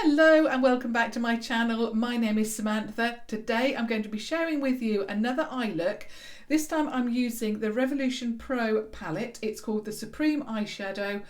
Hello and welcome back to my channel. My name is Samantha. Today I'm going to be sharing with you another eye look. This time I'm using the Revolution Pro palette. It's called the Supreme Eyeshadow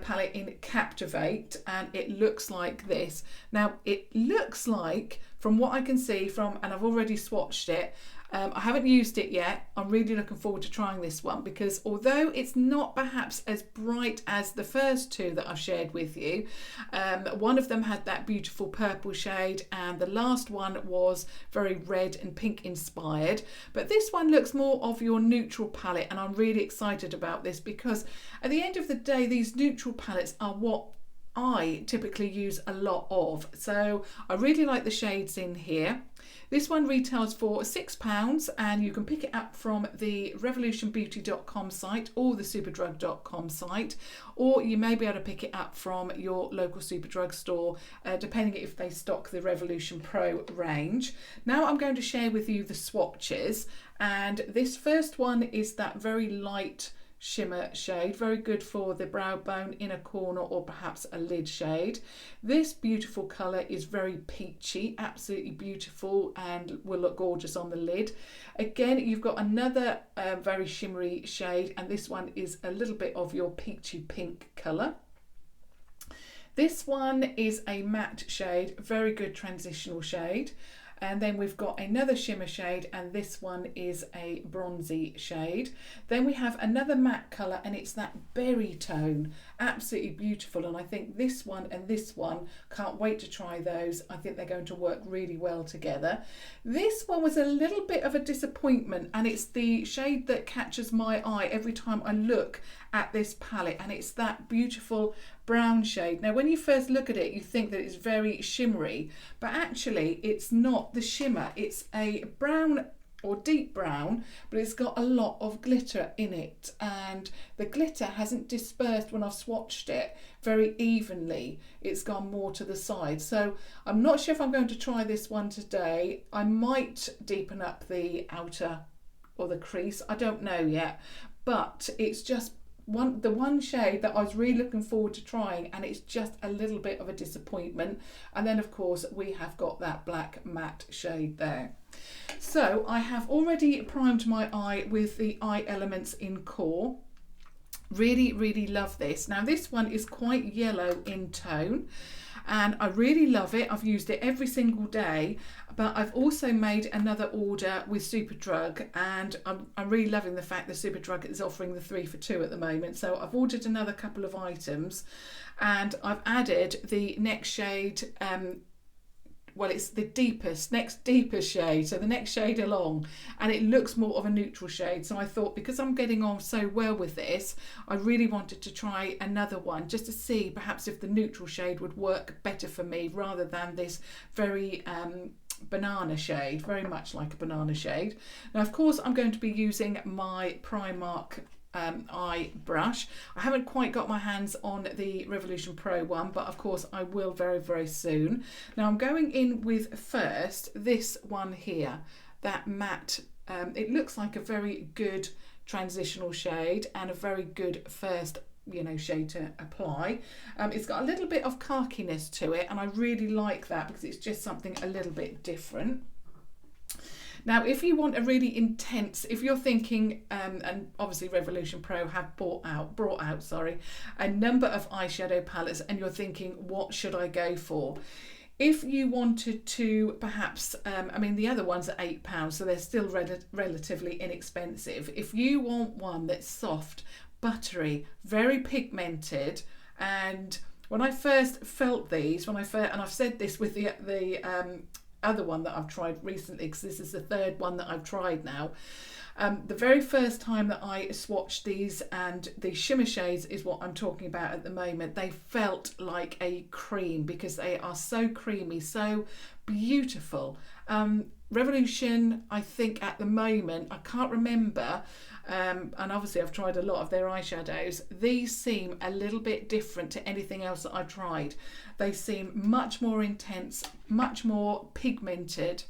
palette in Captivate, and it looks like this. Now it looks like, from what I can see from, and I've already swatched it, I haven't used it yet. I'm really looking forward to trying this one because although it's not perhaps as bright as the first two that I've shared with you, one of them had that beautiful purple shade and the last one was very red and pink inspired. But this one looks more of your neutral palette, and I'm really excited about this because at the end of the day, these neutral palettes are what I typically use a lot of. So I really like the shades in here. This one retails for £6 and you can pick it up from the revolutionbeauty.com site or the superdrug.com site, or you may be able to pick it up from your local Superdrug store, depending if they stock the Revolution Pro range. Now I'm going to share with you the swatches, and this first one is that very light shimmer shade, very good for the brow bone, inner corner, or perhaps a lid shade. This beautiful colour is very peachy, absolutely beautiful, and will look gorgeous on the lid. Again, you've got another very shimmery shade, and this one is a little bit of your peachy pink colour. This one is a matte shade, very good transitional shade. And then we've got another shimmer shade, and this one is a bronzy shade. Then we have another matte colour, and it's that berry tone, absolutely beautiful. And I think this one and this one, can't wait to try those. I think they're going to work really well together. This one was a little bit of a disappointment, and it's the shade that catches my eye every time I look at this palette, and it's that beautiful brown shade. Now when you first look at it, you think that it's very shimmery, but actually it's not the shimmer. It's a brown or deep brown, but it's got a lot of glitter in it, and the glitter hasn't dispersed when I've swatched it very evenly. It's gone more to the side. So I'm not sure if I'm going to try this one today. I might deepen up the outer or the crease, I don't know yet, but it's just the one shade that I was really looking forward to trying, and it's just a little bit of a disappointment. And then of course we have got that black matte shade there. So I have already primed my eye with the Eye Elements in Core. Really love this. Now this one is quite yellow in tone, and I really love it. I've used it every single day, but I've also made another order with Superdrug, and I'm really loving the fact that Superdrug is offering the 3 for 2 at the moment. So I've ordered another couple of items, and I've added the next shade, well, it's the next deepest shade, so the next shade along, and it looks more of a neutral shade. So I thought, because I'm getting on so well with this, I really wanted to try another one just to see perhaps if the neutral shade would work better for me rather than this very banana shade, very much like a banana shade. Now of course I'm going to be using my Primark eye brush. I haven't quite got my hands on the Revolution Pro one, but of course I will very soon. Now I'm going in with first this one here, that matte. It looks like a very good transitional shade and a very good first shade to apply. It's got a little bit of khaki-ness to it, and I really like that because it's just something a little bit different. Now, if you want a really intense, if you're thinking, and obviously Revolution Pro have brought out a number of eyeshadow palettes, and you're thinking, what should I go for? If you wanted to perhaps, I mean, the other ones are £8, so they're still relatively inexpensive. If you want one that's soft, buttery, very pigmented, and when I first felt these, and I've said this with the other one that I've tried recently, because this is the third one that I've tried now. The very first time that I swatched these, and the shimmer shades is what I'm talking about at the moment, they felt like a cream because they are so creamy, so beautiful. Revolution, I think at the moment, I can't remember, and obviously I've tried a lot of their eyeshadows, these seem a little bit different to anything else that I've tried. They seem much more intense, much more pigmented,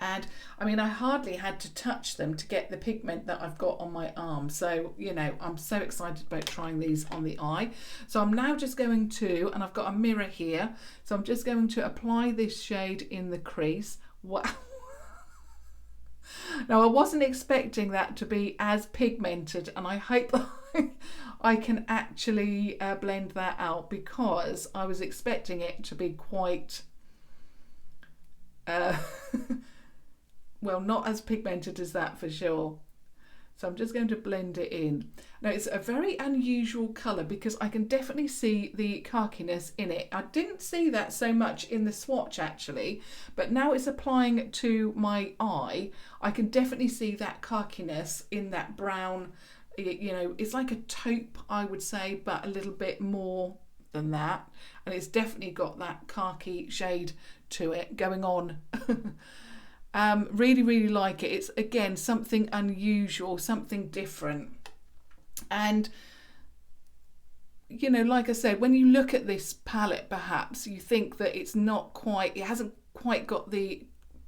And I mean, I hardly had to touch them to get the pigment that I've got on my arm. So, you know, I'm so excited about trying these on the eye. So I'm now just going to, and I've got a mirror here, so I'm just going to apply this shade in the crease. Wow. Now, I wasn't expecting that to be as pigmented, and I hope I can actually blend that out, because I was expecting it to be quite... well, not as pigmented as that for sure. So I'm just going to blend it in. Now, it's a very unusual colour because I can definitely see the khaki-ness in it. I didn't see that so much in the swatch actually, but now it's applying to my eye, I can definitely see that khaki-ness in that brown, you know, it's like a taupe, I would say, but a little bit more than that. And it's definitely got that khaki shade to it going on. Really like it. It's again something unusual, something different. And you know, like I said, when you look at this palette, perhaps you think that it's not quite, it hasn't quite got the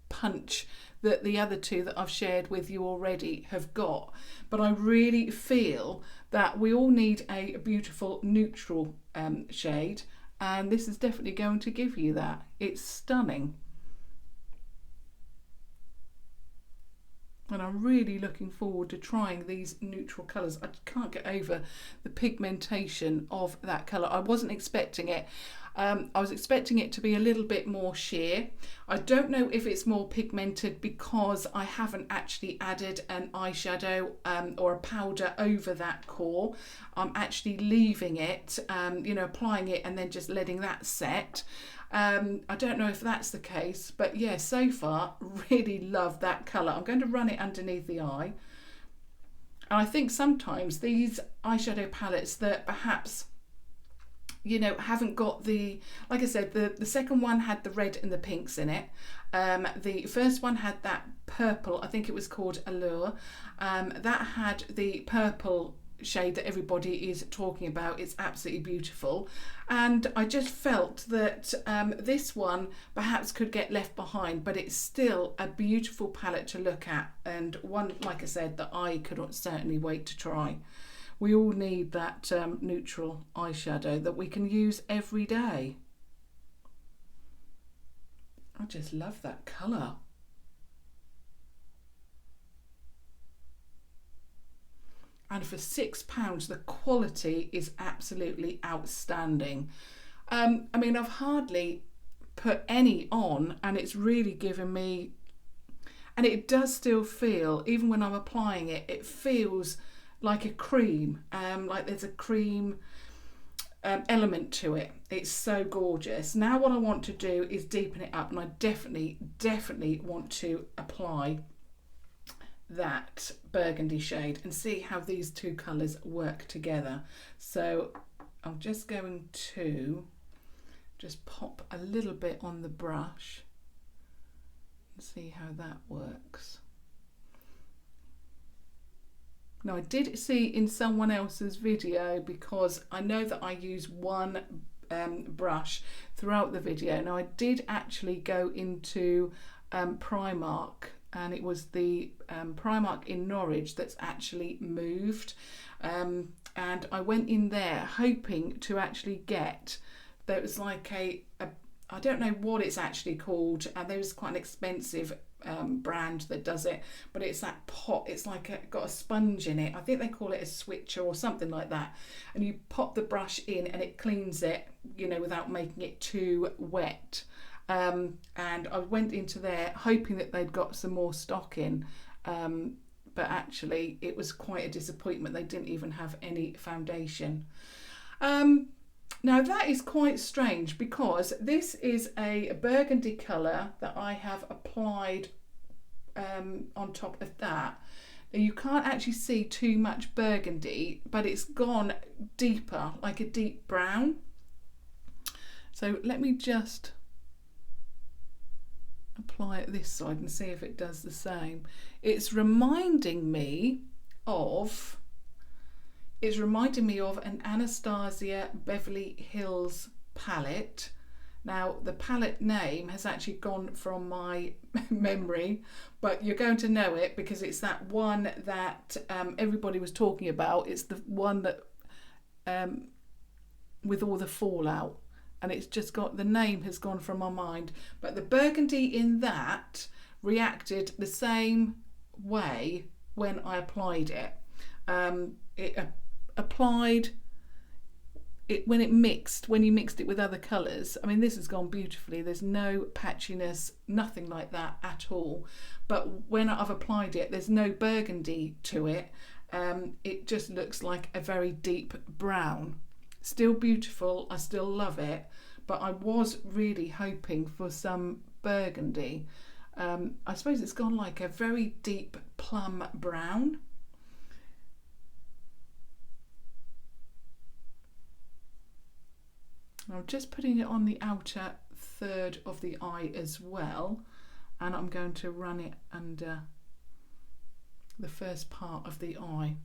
punch that the other two that I've shared with you already have got. But I really feel that we all need a beautiful neutral shade, and this is definitely going to give you that. It's stunning. And I'm really looking forward to trying these neutral colours. I can't get over the pigmentation of that colour. I wasn't expecting it. I was expecting it to be a little bit more sheer. I don't know if it's more pigmented because I haven't actually added an eyeshadow or a powder over that core. I'm actually leaving it, you know, applying it and then just letting that set. I don't know if that's the case, but yeah, so far really love that colour. I'm going to run it underneath the eye. And I think sometimes these eyeshadow palettes that perhaps, you know, haven't got the, like I said, the second one had the red and the pinks in it. The first one had that purple, I think it was called Allure. That had the purple shade that everybody is talking about. It's absolutely beautiful, and I just felt that this one perhaps could get left behind, but it's still a beautiful palette to look at, and one, like I said, that I could certainly wait to try. We all need that neutral eyeshadow that we can use every day. I just love that colour. And for £6, the quality is absolutely outstanding. I mean, I've hardly put any on, and it's really given me, and it does still feel, even when I'm applying it, it feels like a cream, like there's a cream element to it. It's so gorgeous. Now what I want to do is deepen it up, and I definitely want to apply that burgundy shade and see how these two colours work together. So I'm just going to just pop a little bit on the brush and see how that works. Now, I did see in someone else's video, because I know that I use one brush throughout the video. Now, I did actually go into Primark, and it was the Primark in Norwich that's actually moved. And I went in there hoping to actually get, there was like a I don't know what it's actually called, and there was quite an expensive brand that does it, but it's that pot, it's like got a sponge in it. I think they call it a switcher or something like that, and you pop the brush in and it cleans it, you know, without making it too wet. And I went into there hoping that they'd got some more stock in, but actually it was quite a disappointment. They didn't even have any foundation. Now that is quite strange, because this is a burgundy colour that I have applied on top of that. Now you can't actually see too much burgundy, but it's gone deeper, like a deep brown. So let me just apply it this side and see if it does the same. It's reminding me of an Anastasia Beverly Hills palette Now the palette name has actually gone from my memory, but you're going to know it because it's that one that everybody was talking about. It's the one that with all the fallout, and it's just got, the name has gone from my mind, but the burgundy in that reacted the same way when I applied it. Applied it when you mixed it with other colours. I mean, this has gone beautifully. There's no patchiness, nothing like that at all. But when I've applied it, there's no burgundy to it. It just looks like a very deep brown. Still beautiful, I still love it, but I was really hoping for some burgundy. I suppose it's gone like a very deep plum brown. I'm just putting it on the outer third of the eye as well, and I'm going to run it under the first part of the eye.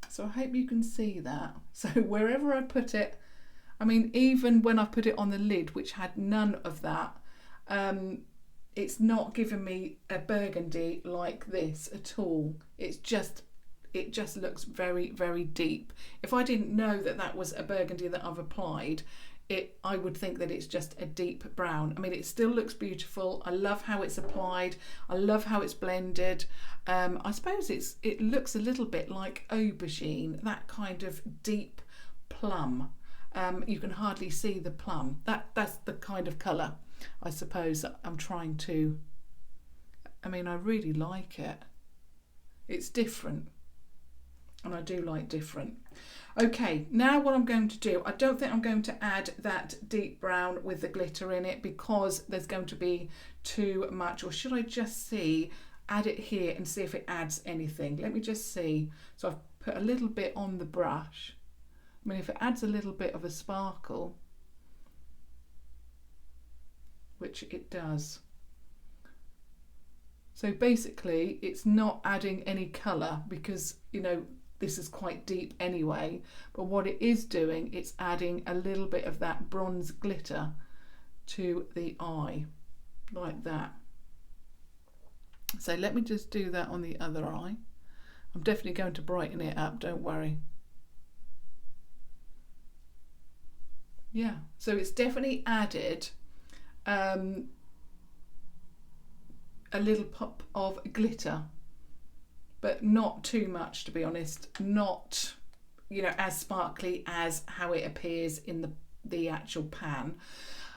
So I hope you can see that. So wherever I put it, I mean, even when I put it on the lid, which had none of that, it's not given me a burgundy like this at all. It just looks very, very deep. If I didn't know that that was a burgundy that I've applied, I would think that it's just a deep brown. I mean, it still looks beautiful. I love how it's applied. I love how it's blended. I suppose it looks a little bit like aubergine, that kind of deep plum. You can hardly see the plum. That's the kind of colour, I suppose, that I'm trying to. I mean, I really like it. It's different, and I do like different. Okay, now what I'm going to do, I don't think I'm going to add that deep brown with the glitter in it because there's going to be too much. Or should I just add it here and see if it adds anything? Let me just see. So I've put a little bit on the brush. I mean, if it adds a little bit of a sparkle, which it does. So basically it's not adding any colour because, you know, this is quite deep anyway, but what it is doing, it's adding a little bit of that bronze glitter to the eye, like that. So let me just do that on the other eye. I'm definitely going to brighten it up, don't worry. Yeah, so it's definitely added a little pop of glitter, but not too much, to be honest. Not, you know, as sparkly as how it appears in the actual pan.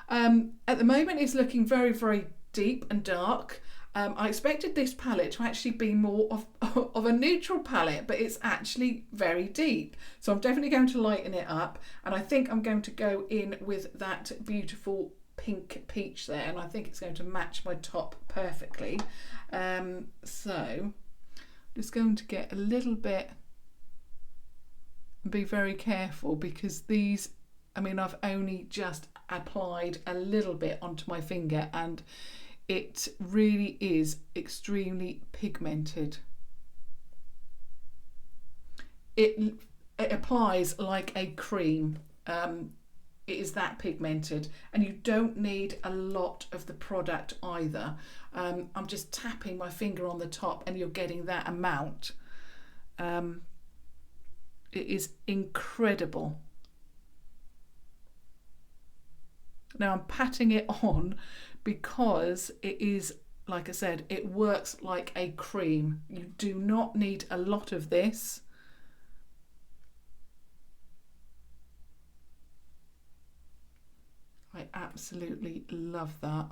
At the moment it's looking very, very deep and dark. I expected this palette to actually be more of a neutral palette, but it's actually very deep. So I'm definitely going to lighten it up, and I think I'm going to go in with that beautiful pink peach there, and I think it's going to match my top perfectly. So just going to get a little bit and be very careful because these, I mean, I've only just applied a little bit onto my finger and it really is extremely pigmented. It applies like a cream. It is that pigmented, and you don't need a lot of the product either. I'm just tapping my finger on the top and you're getting that amount. It is incredible. Now I'm patting it on because it is, like I said, it works like a cream. You do not need a lot of this. I absolutely love that.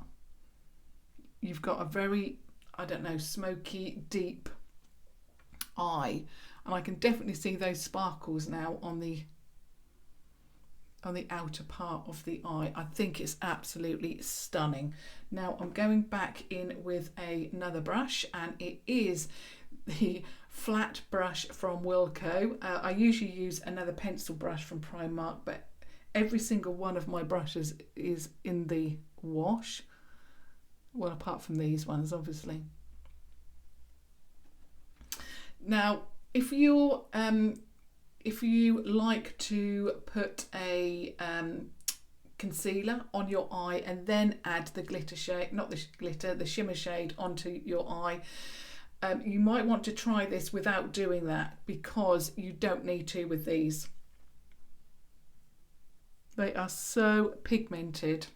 You've got a very, I don't know, smoky, deep eye, and I can definitely see those sparkles now on the outer part of the eye. I think it's absolutely stunning. Now I'm going back in with another brush, and it is the flat brush from Wilko. I usually use another pencil brush from Primark, but every single one of my brushes is in the wash. Well, apart from these ones, obviously. Now, if you're if you like to put a concealer on your eye and then add the glitter shade, not the glitter, the shimmer shade onto your eye, you might want to try this without doing that, because you don't need to with these. They are so pigmented.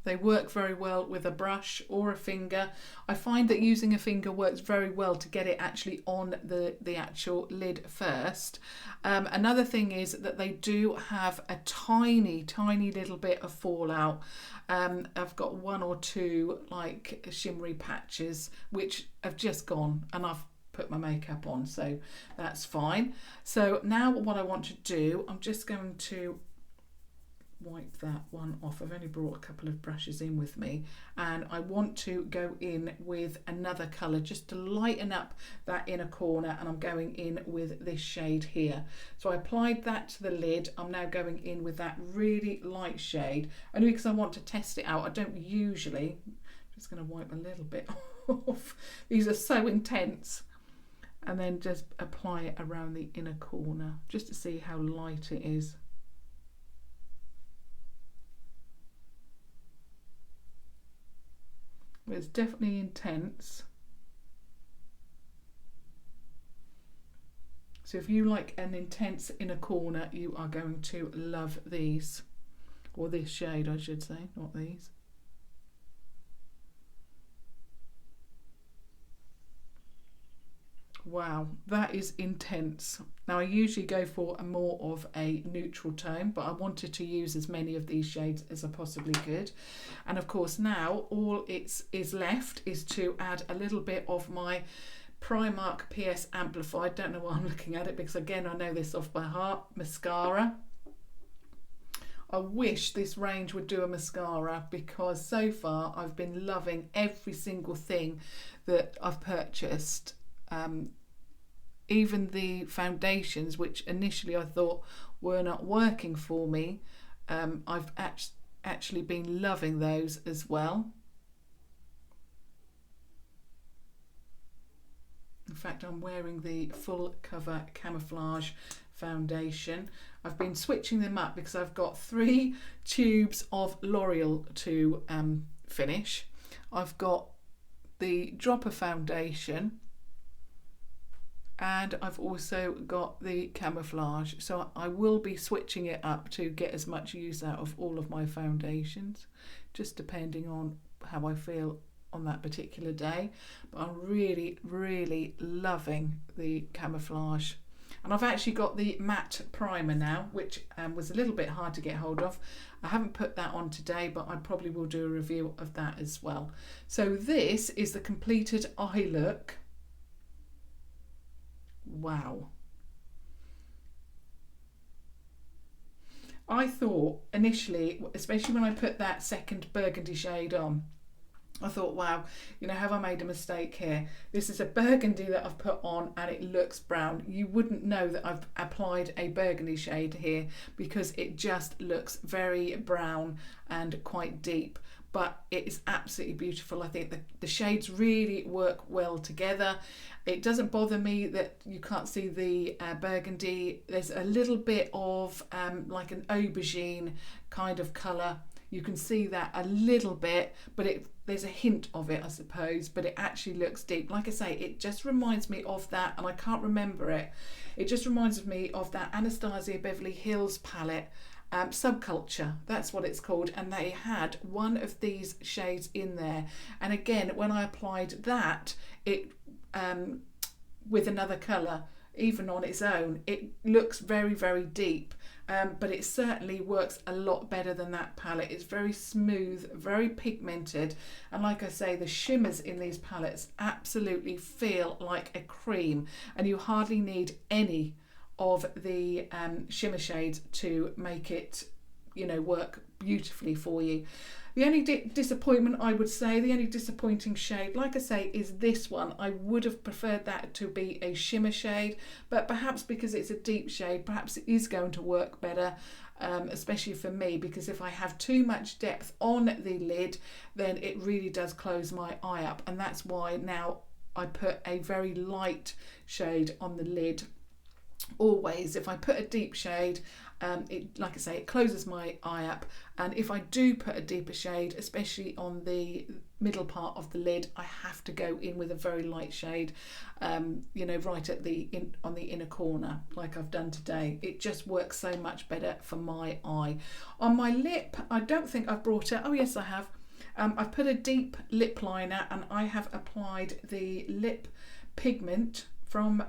They work very well with a brush or a finger. I find that using a finger works very well to get it actually on the actual lid first. Another thing is that they do have a tiny little bit of fallout. I've got one or two like shimmery patches which have just gone, and I've put my makeup on, so that's fine. So now what I want to do, I'm just going to wipe that one off. I've only brought a couple of brushes in with me, and I want to go in with another colour just to lighten up that inner corner, and I'm going in with this shade here. So I applied that to the lid. I'm now going in with that really light shade, only because I want to test it out. I don't usually, I'm just going to wipe a little bit off. These are so intense. And then just apply it around the inner corner just to see how light it is. It's definitely intense. So if you like an intense inner corner, you are going to love these, or this shade I should say, not these. Wow, that is intense. Now I usually go for a more of a neutral tone, but I wanted to use as many of these shades as I possibly could. And of course now all it is left is to add a little bit of my Primark PS Amplif-eyed, don't know why I'm looking at it because again I know this off by heart, mascara. I wish this range would do a mascara, because so far I've been loving every single thing that I've purchased. Even the foundations, which initially I thought were not working for me, I've actually been loving those as well. In fact, I'm wearing the full cover Camouflage foundation. I've been switching them up because I've got 3 tubes of L'Oreal to finish. I've got the dropper foundation, and I've also got the Camouflage, so I will be switching it up to get as much use out of all of my foundations, just depending on how I feel on that particular day. But I'm really loving the Camouflage. And I've actually got the matte primer now, which was a little bit hard to get hold of. I haven't put that on today, but I probably will do a review of that as well. So this is the completed eye look. Wow. I thought initially, especially when I put that second burgundy shade on, I thought, wow, you know, have I made a mistake here? This is a burgundy that I've put on and it looks brown. You wouldn't know that I've applied a burgundy shade here because it just looks very brown and quite deep. But it is absolutely beautiful. I think the shades really work well together. It doesn't bother me that you can't see the burgundy. There's a little bit of like an aubergine kind of colour. You can see that a little bit, but there's a hint of it, I suppose, but it actually looks deep. Like I say, it just reminds me of that, and I can't remember it. It just reminds me of that Anastasia Beverly Hills palette, Subculture, that's what it's called, and they had one of these shades in there. And again, when I applied that, it with another colour, even on its own, it looks very deep. But it certainly works a lot better than that palette. It's very smooth, very pigmented, and like I say, the shimmers in these palettes absolutely feel like a cream, and you hardly need any of the shimmer shades to make it, you know, work beautifully for you. The only disappointment, I would say, the only disappointing shade, like I say, is this one. I would have preferred that to be a shimmer shade, but perhaps because it's a deep shade, perhaps it is going to work better, especially for me, because if I have too much depth on the lid, then it really does close my eye up, and that's why now I put a very light shade on the lid. Always, if I put a deep shade, it, like I say, it closes my eye up, and if I do put a deeper shade, especially on the middle part of the lid, I have to go in with a very light shade, you know, right at the on the inner corner, like I've done today. It just works so much better for my eye. On my lip, I don't think I've brought it. Oh yes, I have. I've put a deep lip liner, and I have applied the lip pigment from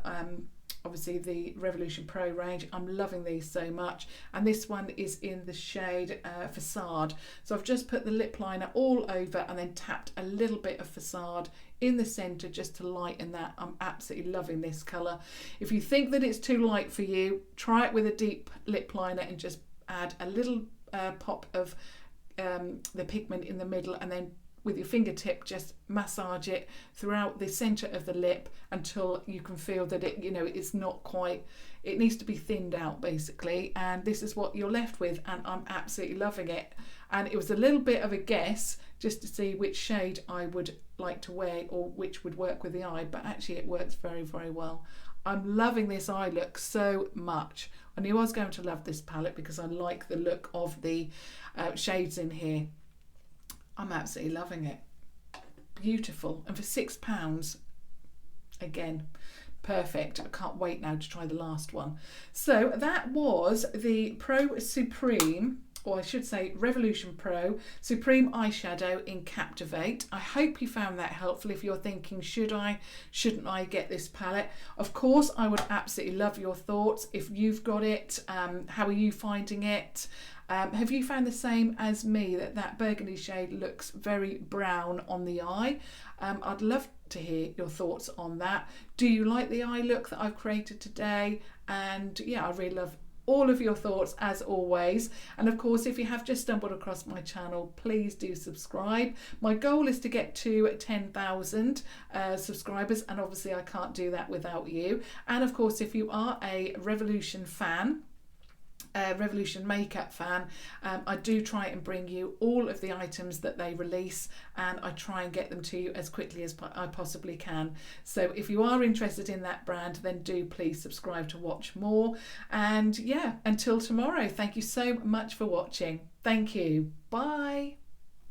obviously the Revolution Pro range. I'm loving these so much, and this one is in the shade Facade. So I've just put the lip liner all over and then tapped a little bit of Facade in the centre just to lighten that. I'm absolutely loving this colour. If you think that it's too light for you, try it with a deep lip liner and just add a little pop of the pigment in the middle, and then with your fingertip just massage it throughout the centre of the lip until you can feel that it, you know, it's not quite, it needs to be thinned out basically, and this is what you're left with, and I'm absolutely loving it. And it was a little bit of a guess just to see which shade I would like to wear or which would work with the eye, but actually it works very, very well. I'm loving this eye look so much. I knew I was going to love this palette because I like the look of the shades in here. I'm absolutely loving it. Beautiful. And for £6, again, perfect. I can't wait now to try the last one. So that was the Pro Supreme, or I should say Revolution Pro Supreme Eyeshadow in Captivate. I hope you found that helpful. If you're thinking, should I, shouldn't I get this palette? Of course, I would absolutely love your thoughts. If you've got it, how are you finding it? Have you found the same as me, that burgundy shade looks very brown on the eye? I'd love to hear your thoughts on that. Do you like the eye look that I've created today? And yeah, I really love all of your thoughts as always. And of course, if you have just stumbled across my channel, please do subscribe. My goal is to get to 10,000 subscribers, and obviously I can't do that without you. And of course, if you are a Revolution fan, Revolution makeup fan, I do try and bring you all of the items that they release, and I try and get them to you as quickly as I possibly can. So if you are interested in that brand, then do please subscribe to watch more. And yeah, until tomorrow, thank you so much for watching. Thank you. Bye.